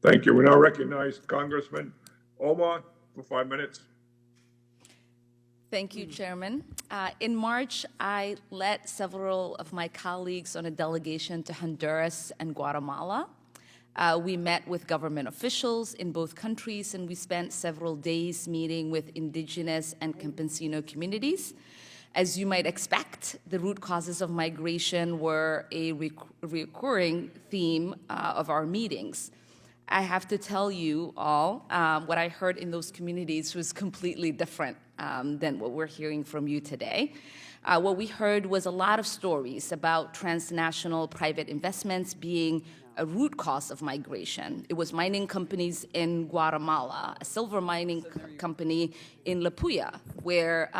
Thank you. We now recognize Congressman Omar for 5 minutes. Thank you, Chairman. In March, I led several of my colleagues on a delegation to Honduras and Guatemala. We met with government officials in both countries, and we spent several days meeting with indigenous and campesino communities. As you might expect, the root causes of migration were a recurring theme of our meetings. I have to tell you all, what I heard in those communities was completely different than what we're hearing from you today. What we heard was a lot of stories about transnational private investments being a root cause of migration. It was mining companies in Guatemala, a silver mining company in La Puya, where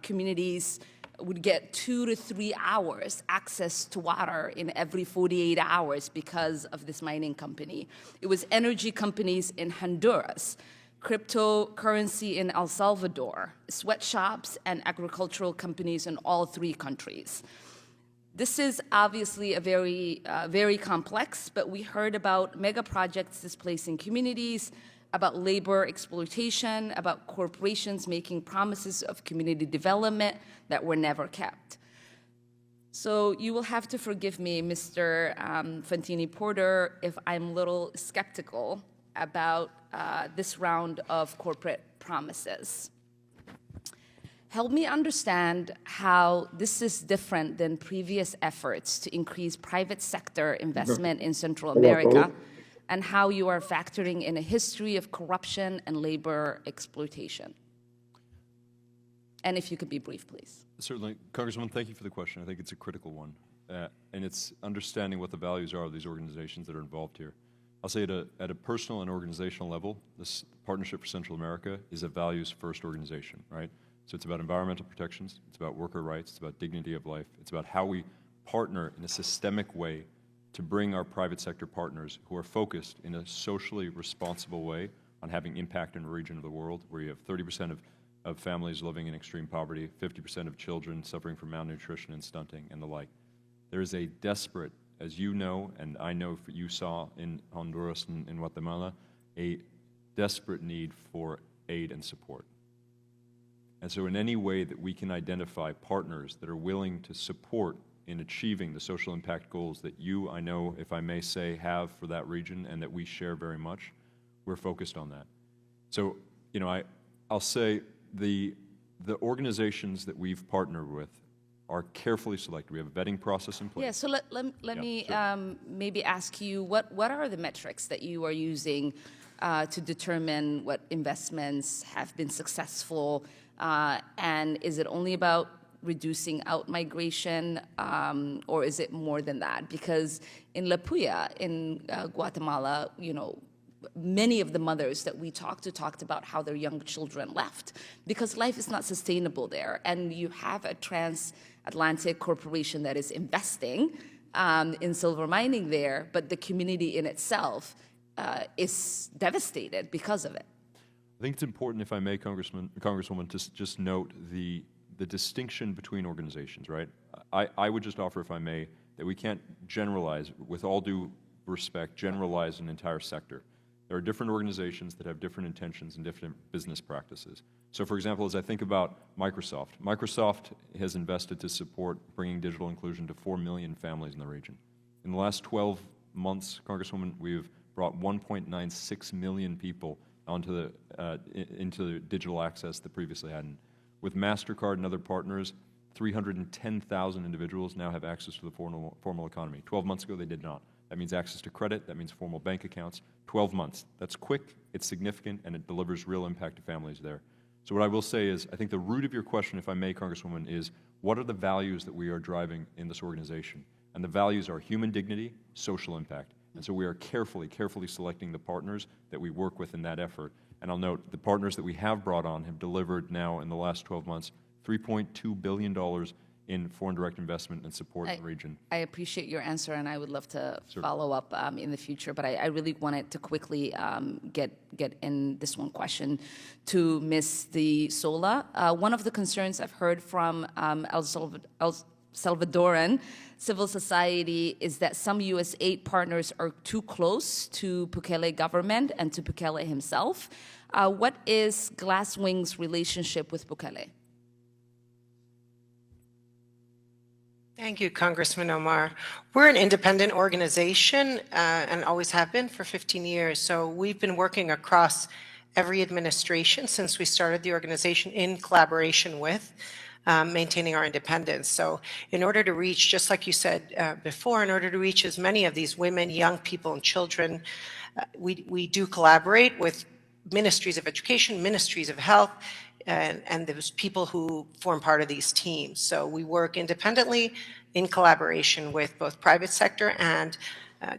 communities would get 2 to 3 hours access to water in every 48 hours because of this mining company. It was energy companies in Honduras, cryptocurrency in El Salvador, sweatshops and agricultural companies in all 3 countries. This is obviously a very complex, but we heard about mega projects displacing communities, about labor exploitation, about corporations making promises of community development that were never kept. So you will have to forgive me, Mr. Fantini Porter, if I'm a little skeptical about this round of corporate promises. Help me understand how this is different than previous efforts to increase private sector investment in Central America, and how you are factoring in a history of corruption and labor exploitation. And if you could be brief, please. Certainly. Congresswoman, thank you for the question. I think it's a critical one. And it's understanding what the values are of these organizations that are involved here. I'll say at a personal and organizational level, this Partnership for Central America is a values-first organization, right? So it's about environmental protections, it's about worker rights, it's about dignity of life, it's about how we partner in a systemic way to bring our private sector partners who are focused in a socially responsible way on having impact in a region of the world where you have 30% of families living in extreme poverty, 50% of children suffering from malnutrition and stunting and the like. There is a desperate, as you know, and I know you saw in Honduras and in Guatemala, a desperate need for aid and support. And so in any way that we can identify partners that are willing to support in achieving the social impact goals that you, I know, if I may say, have for that region and that we share very much, we're focused on that. So, you know, I'll say the organizations that we've partnered with are carefully selected. We have a vetting process in place. Yeah, so let me maybe ask you, what are the metrics that you are using to determine what investments have been successful? And is it only about reducing out migration, or is it more than that? Because in La Puya, in Guatemala, you know, many of the mothers that we talked about how their young children left because life is not sustainable there. And you have a transatlantic corporation that is investing in silver mining there, but the community in itself is devastated because of it. I think it's important, if I may, Congresswoman, to just note the distinction between organizations, right? I would just offer, if I may, that we can't generalize, with all due respect, generalize an entire sector. There are different organizations that have different intentions and different business practices. So, for example, as I think about Microsoft has invested to support bringing digital inclusion to 4 million families in the region. In the last 12 months, Congresswoman, we've brought 1.96 million people onto into digital access that previously hadn't. With MasterCard and other partners, 310,000 individuals now have access to the formal economy. 12 months ago, they did not. That means access to credit, that means formal bank accounts. 12 months. That's quick, it's significant, and it delivers real impact to families there. So what I will say is, I think the root of your question, if I may, Congresswoman, is what are the values that we are driving in this organization? And the values are human dignity, social impact. And so we are carefully selecting the partners that we work with in that effort. And I'll note the partners that we have brought on have delivered now in the last 12 months $3.2 billion in foreign direct investment and support in the region. I appreciate your answer, and I would love to follow up in the future, but I really wanted to quickly get in this one question to Ms. De Sola. One of the concerns I've heard from El Salvadoran civil society is that some U.S. aid partners are too close to Bukele government and to Bukele himself. What is Glasswing's relationship with Bukele? Thank you, Congressman Omar. We're an independent organization and always have been for 15 years. So we've been working across every administration since we started the organization in collaboration with maintaining our independence. So in order to reach, just like you said before, in order to reach as many of these women, young people, and children, we do collaborate with ministries of education, ministries of health, and those people who form part of these teams. So we work independently in collaboration with both private sector and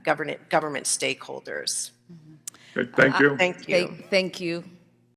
government stakeholders. Okay, thank you. Thank you. Thank you.